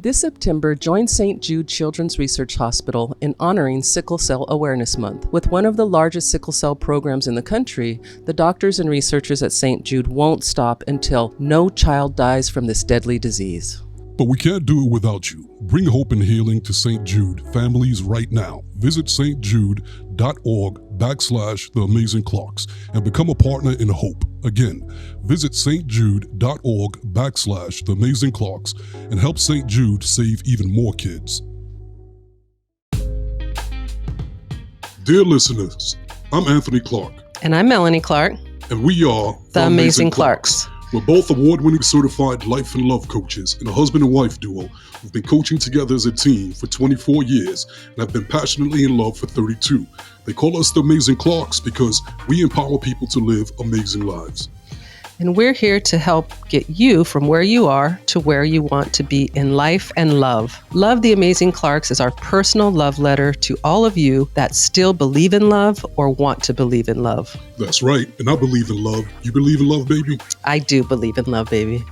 This September, join St. Jude Children's Research Hospital in honoring Sickle Cell Awareness Month. With one of the largest sickle cell programs in the country, the doctors and researchers at St. Jude won't stop until no child dies from this deadly disease. But we can't do it without you. Bring hope and healing to St. Jude families right now. Visit stjude.org/The Amazing Clarks and become a partner in hope. Again, visit stjude.org/The Amazing Clarks and help St. Jude save even more kids. Dear listeners, I'm Anthony Clark. And I'm Melanie Clark. And we are The Amazing Clarks. We're both award-winning certified life and love coaches and a husband and wife duo who've been coaching together as a team for 24 years and have been passionately in love for 32. They call us the Amazing Clarks because we empower people to live amazing lives. And we're here to help get you from where you are to where you want to be in life and love. Love the Amazing Clarks is our personal love letter to all of you that still believe in love or want to believe in love. That's right. And I believe in love. You believe in love, baby? I do believe in love, baby.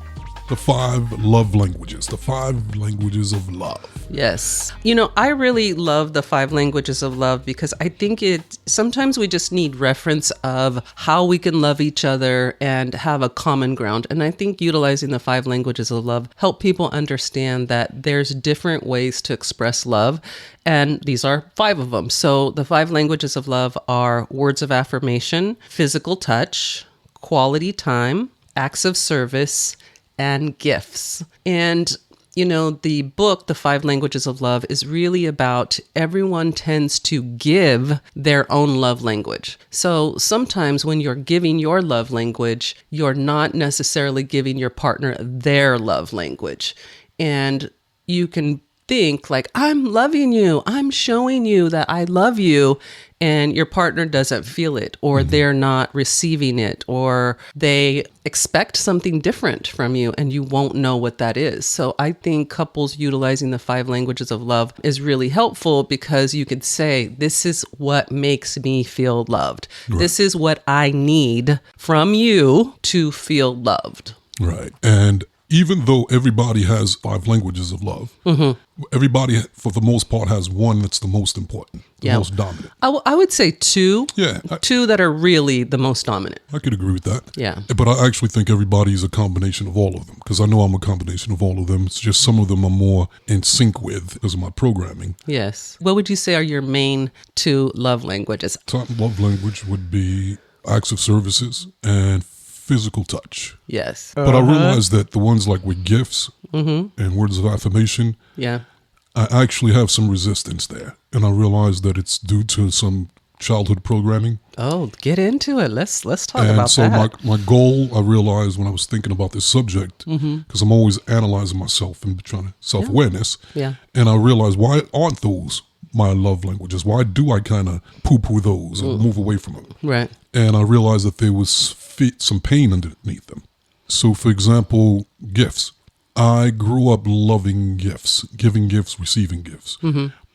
The 5 love languages, the 5 languages of love. Yes. You know, I really love the 5 languages of love because I think sometimes we just need reference of how we can love each other and have a common ground. And I think utilizing the 5 languages of love help people understand that there's different ways to express love. And these are 5 of them. So the 5 languages of love are words of affirmation, physical touch, quality time, acts of service, and gifts. And, you know, the book, The 5 Languages of Love, is really about everyone tends to give their own love language. So sometimes when you're giving your love language, you're not necessarily giving your partner their love language. And you can think like, I'm loving you, I'm showing you that I love you, and your partner doesn't feel it, or they're not receiving it, or they expect something different from you and you won't know what that is. So I think couples utilizing the 5 languages of love is really helpful because you could say, this is what makes me feel loved. Right. This is what I need from you to feel loved. Right. And even though everybody has 5 languages of love, everybody, for the most part, has one that's the most important, the most dominant. I would say 2. Yeah. 2 that are really the most dominant. I could agree with that. Yeah. But I actually think everybody's a combination of all of them, because I know I'm a combination of all of them. It's just some of them I'm more in sync with because of my programming. Yes. What would you say are your main 2 love languages? Top love language would be acts of services and physical touch. Yes. But I realized that the ones like with gifts and words of affirmation, I actually have some resistance there. And I realized that it's due to some childhood programming. Oh, get into it. Let's talk about that. And so my goal, I realized when I was thinking about this subject, because I'm always analyzing myself and trying to self-awareness. Yeah. And I realized, why aren't those my love languages? Why do I kind of poo-poo those or move away from them? Right. And I realized that there was some pain underneath them. So, for example, gifts. I grew up loving gifts, giving gifts, receiving gifts.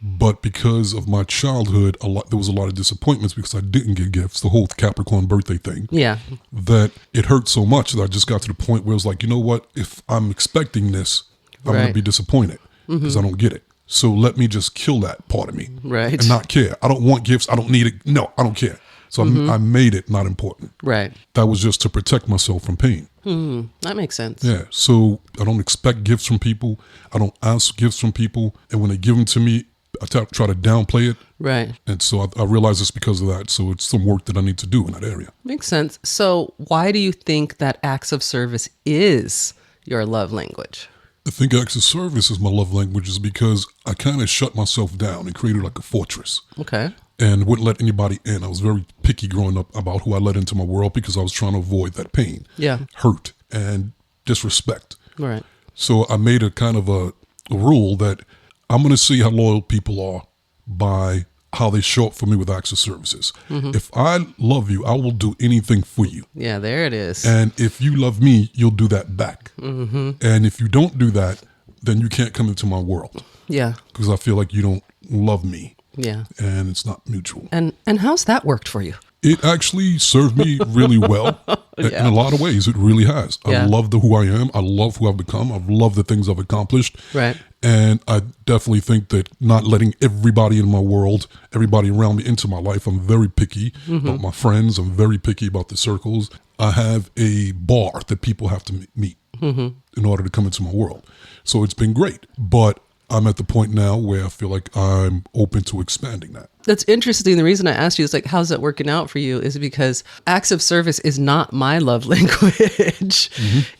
But because of my childhood, there was a lot of disappointments because I didn't get gifts, the whole Capricorn birthday thing. Yeah. That it hurt so much that I just got to the point where it was like, you know what? If I'm expecting this, I'm going to be disappointed because I don't get it. So let me just kill that part of me and not care. I don't want gifts. I don't need it. No, I don't care. So I made it not important. Right. That was just to protect myself from pain. That makes sense. Yeah. So I don't expect gifts from people. I don't ask gifts from people. And when they give them to me, I try to downplay it. Right. And so I realize it's because of that. So it's some work that I need to do in that area. Makes sense. So why do you think that acts of service is your love language? I think acts of service is my love language is because I kind of shut myself down and created like a fortress. Okay. And wouldn't let anybody in. I was very picky growing up about who I let into my world because I was trying to avoid that pain, hurt, and disrespect. Right. So I made a kind of a rule that I'm going to see how loyal people are by how they show up for me with acts of services. If I love you, I will do anything for you. Yeah, there it is. And if you love me, you'll do that back. And if you don't do that, then you can't come into my world. Yeah. Because I feel like you don't love me. Yeah. And it's not mutual. And how's that worked for you? It actually served me really well. Yeah. In a lot of ways. It really has. Yeah. I love who I am. I love who I've become. I love the things I've accomplished. Right. And I definitely think that not letting everybody in my world, everybody around me into my life, I'm very picky about my friends. I'm very picky about the circles. I have a bar that people have to meet in order to come into my world. So it's been great. But I'm at the point now where I feel like I'm open to expanding that. That's interesting. The reason I asked you is like, how's that working out for you is because acts of service is not my love language.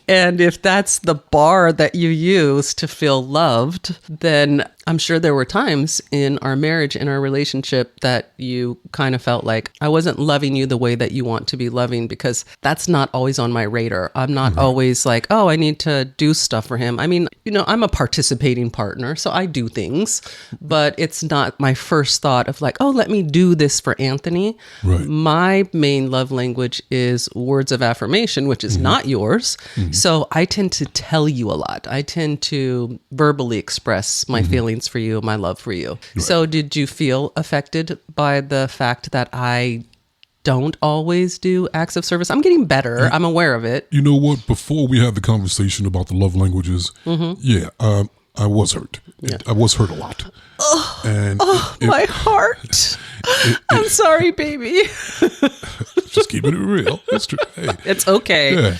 And if that's the bar that you use to feel loved, then I'm sure there were times in our marriage, in our relationship, that you kind of felt like I wasn't loving you the way that you want to be loving, because that's not always on my radar. I'm not always like, oh, I need to do stuff for him. I mean, I'm a participating partner, so I do things, but it's not my first thought of like, oh, let me do this for Anthony. Right. My main love language is words of affirmation, which is not yours. So I tend to tell you a lot. I tend to verbally express my feelings for you, my love for you. Right. So did you feel affected by the fact that I don't always do acts of service? I'm getting better. I'm aware of it. You know what? Before we had the conversation about the love languages, I was hurt. I was hurt a lot. My heart. I'm sorry, baby. Just keeping it real. It's true. Hey. It's okay. Yeah.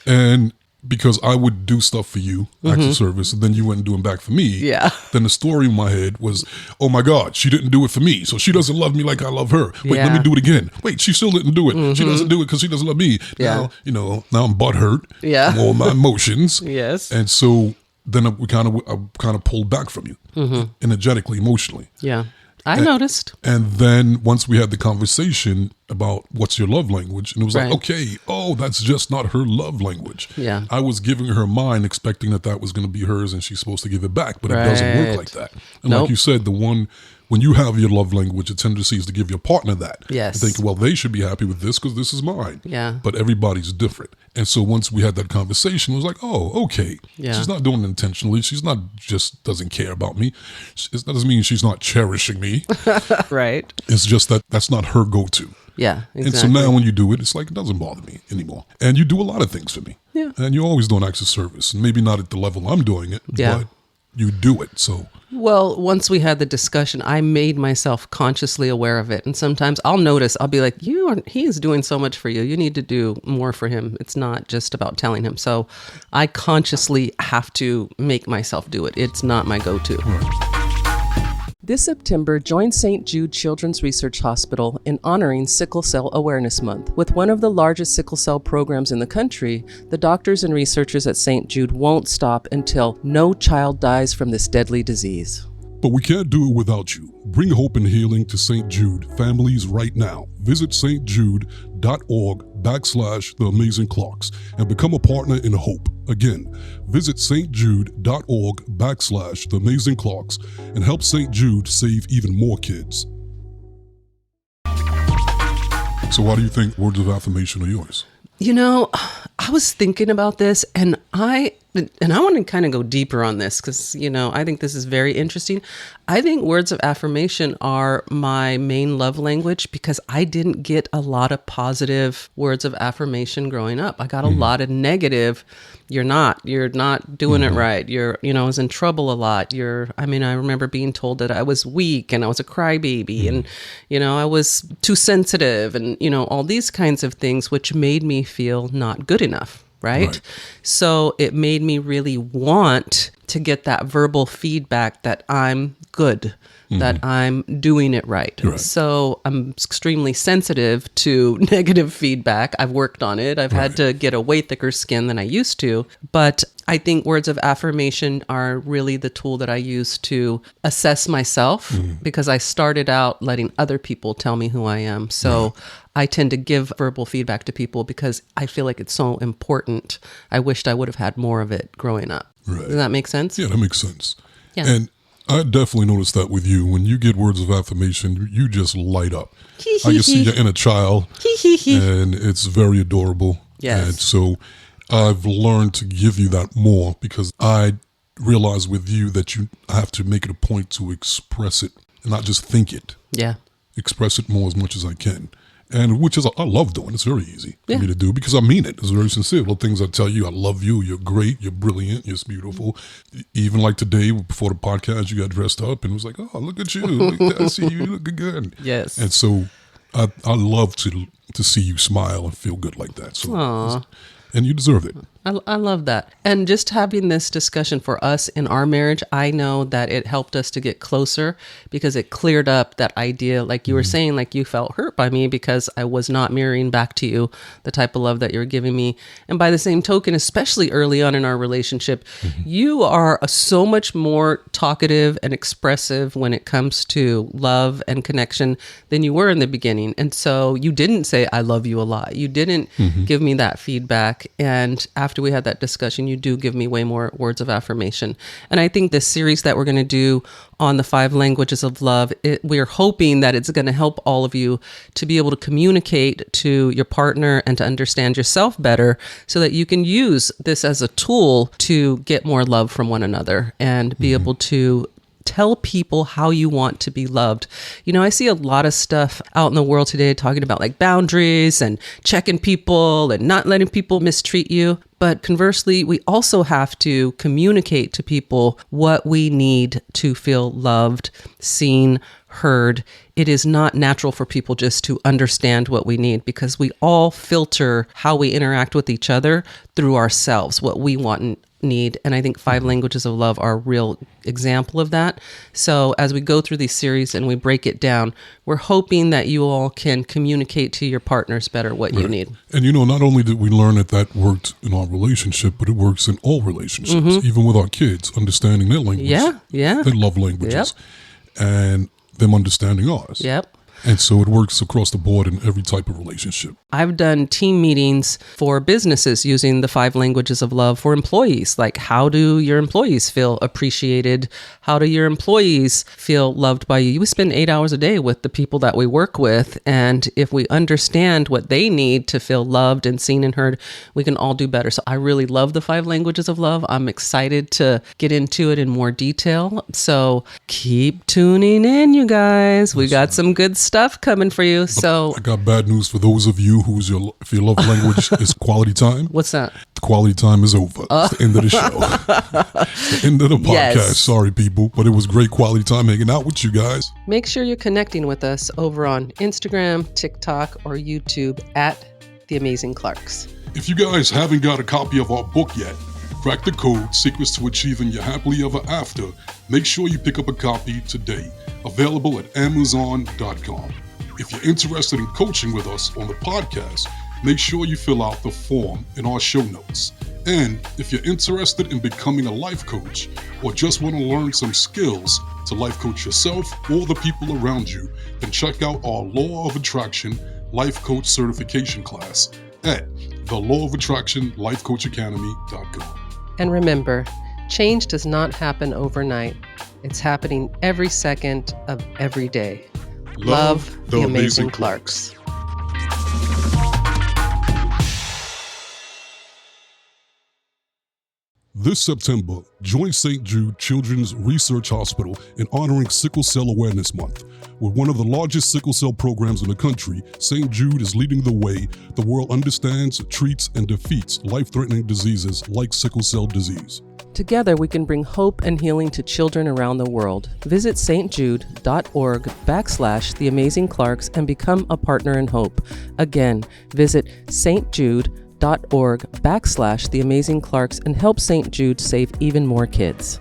And because I would do stuff for you, acts of service, and then you wouldn't do them back for me. Yeah. Then the story in my head was, oh my God, she didn't do it for me, so she doesn't love me like I love her. Wait, let me do it again. Wait, she still didn't do it. She doesn't do it because she doesn't love me. Yeah. Now, now I'm butthurt. Yeah. All my emotions. Yes. And so then I kind of pulled back from you, energetically, emotionally. Yeah. I noticed. And then once we had the conversation about what's your love language, and it was like, okay, that's just not her love language. Yeah. I was giving her mine expecting that was going to be hers and she's supposed to give it back, but it doesn't work like that. And like you said, when you have your love language, the tendency is to give your partner that. Yes. And think, well, they should be happy with this because this is mine. Yeah. But everybody's different. And so once we had that conversation, it was like, oh, okay. Yeah. She's not doing it intentionally. She's not just doesn't care about me. That doesn't mean she's not cherishing me. Right. It's just that's not her go-to. Yeah, exactly. And so now when you do it, it's like it doesn't bother me anymore. And you do a lot of things for me. Yeah. And you're always doing acts of service. Maybe not at the level I'm doing it, but you do it. So well, once we had the discussion, I made myself consciously aware of it. And sometimes I'll notice, I'll be like, he is doing so much for you. You need to do more for him. It's not just about telling him. So I consciously have to make myself do it. It's not my go-to. Right. This September, join St. Jude Children's Research Hospital in honoring Sickle Cell Awareness Month. With one of the largest sickle cell programs in the country, the doctors and researchers at St. Jude won't stop until no child dies from this deadly disease. But we can't do it without you. Bring hope and healing to St. Jude families right now. Visit stjude.org/The Amazing Clarks and become a partner in hope. Again, visit stjude.org/The Amazing Clarks and help St. Jude save even more kids. So why do you think words of affirmation are yours? I was thinking about this and I want to kind of go deeper on this because, I think this is very interesting. I think words of affirmation are my main love language because I didn't get a lot of positive words of affirmation growing up. I got a lot of negative. You're not doing it right. I was in trouble a lot. I remember being told that I was weak and I was a crybaby and, I was too sensitive and, all these kinds of things, which made me feel not good enough. Right? So it made me really want to get that verbal feedback that I'm good, that I'm doing it right. So I'm extremely sensitive to negative feedback. I've worked on it. I've had to get a way thicker skin than I used to. But I think words of affirmation are really the tool that I use to assess myself because I started out letting other people tell me who I am. So I tend to give verbal feedback to people because I feel like it's so important. I wished I would have had more of it growing up. Right. Does that make sense? Yeah, that makes sense. Yeah. And I definitely noticed that with you. When you get words of affirmation, you just light up. I can see your inner child, and it's very adorable. Yes. And so I've learned to give you that more because I realize with you that you have to make it a point to express it and not just think it. Yeah. Express it more as much as I can. And which is, I love doing. It's very easy for me to do because I mean it. It's very sincere. The things I tell you, I love you, you're great, you're brilliant, you're beautiful. Even like today, before the podcast, you got dressed up and it was like, oh, look at you. I see you looking good. Yes. And so I love to see you smile and feel good like that. So, and you deserve it. I love that. And just having this discussion for us in our marriage, I know that it helped us to get closer because it cleared up that idea. Like you were saying, like you felt hurt by me because I was not mirroring back to you the type of love that you're giving me. And by the same token, especially early on in our relationship, you are so much more talkative and expressive when it comes to love and connection than you were in the beginning. And so you didn't say, I love you a lot. You didn't give me that feedback. And after we had that discussion, you do give me way more words of affirmation. And I think this series that we're going to do on the 5 languages of love, we're hoping that it's going to help all of you to be able to communicate to your partner and to understand yourself better so that you can use this as a tool to get more love from one another and be able to tell people how you want to be loved. You know, I see a lot of stuff out in the world today talking about like boundaries and checking people and not letting people mistreat you. But conversely, we also have to communicate to people what we need to feel loved, seen, heard. It is not natural for people just to understand what we need because we all filter how we interact with each other through ourselves, what we want and need. And I think 5 languages of love are a real example of that. So as we go through these series and we break it down, we're hoping that you all can communicate to your partners better what you need. And you know, not only did we learn that worked in our relationship, but it works in all relationships, even with our kids, understanding their language. Their love languages. And them understanding ours. And so it works across the board in every type of relationship. I've done team meetings for businesses using the 5 languages of love for employees. Like, how do your employees feel appreciated? How do your employees feel loved by you? We spend 8 hours a day with the people that we work with. And if we understand what they need to feel loved and seen and heard, we can all do better. So I really love the 5 languages of love. I'm excited to get into it in more detail. So keep tuning in, you guys. We got some good stuff coming for you. So I got bad news for those of you if your love language is quality time. What's that? The quality time is over. It's the end of the show. It's the end of the podcast. Yes. Sorry, people, but it was great quality time hanging out with you guys. Make sure you're connecting with us over on Instagram, TikTok, or YouTube at The Amazing Clarks. If you guys haven't got a copy of our book yet, Crack the Code, Secrets to Achieving Your Happily Ever After, make sure you pick up a copy today. Available at Amazon.com. If you're interested in coaching with us on the podcast, make sure you fill out the form in our show notes. And if you're interested in becoming a life coach or just want to learn some skills to life coach yourself or the people around you, then check out our Law of Attraction Life Coach Certification class at the Law of Attraction Life Coach Academy.com. And remember, change does not happen overnight. It's happening every second of every day. Love the Amazing Clarks. This September, join St. Jude Children's Research Hospital in honoring Sickle Cell Awareness Month. With one of the largest sickle cell programs in the country, St. Jude is leading the way the world understands, treats, and defeats life-threatening diseases like sickle cell disease. Together, we can bring hope and healing to children around the world. Visit stjude.org/The Amazing Clarks and become a partner in hope. Again, visit stjude.org/The Amazing Clarks and help St. Jude save even more kids.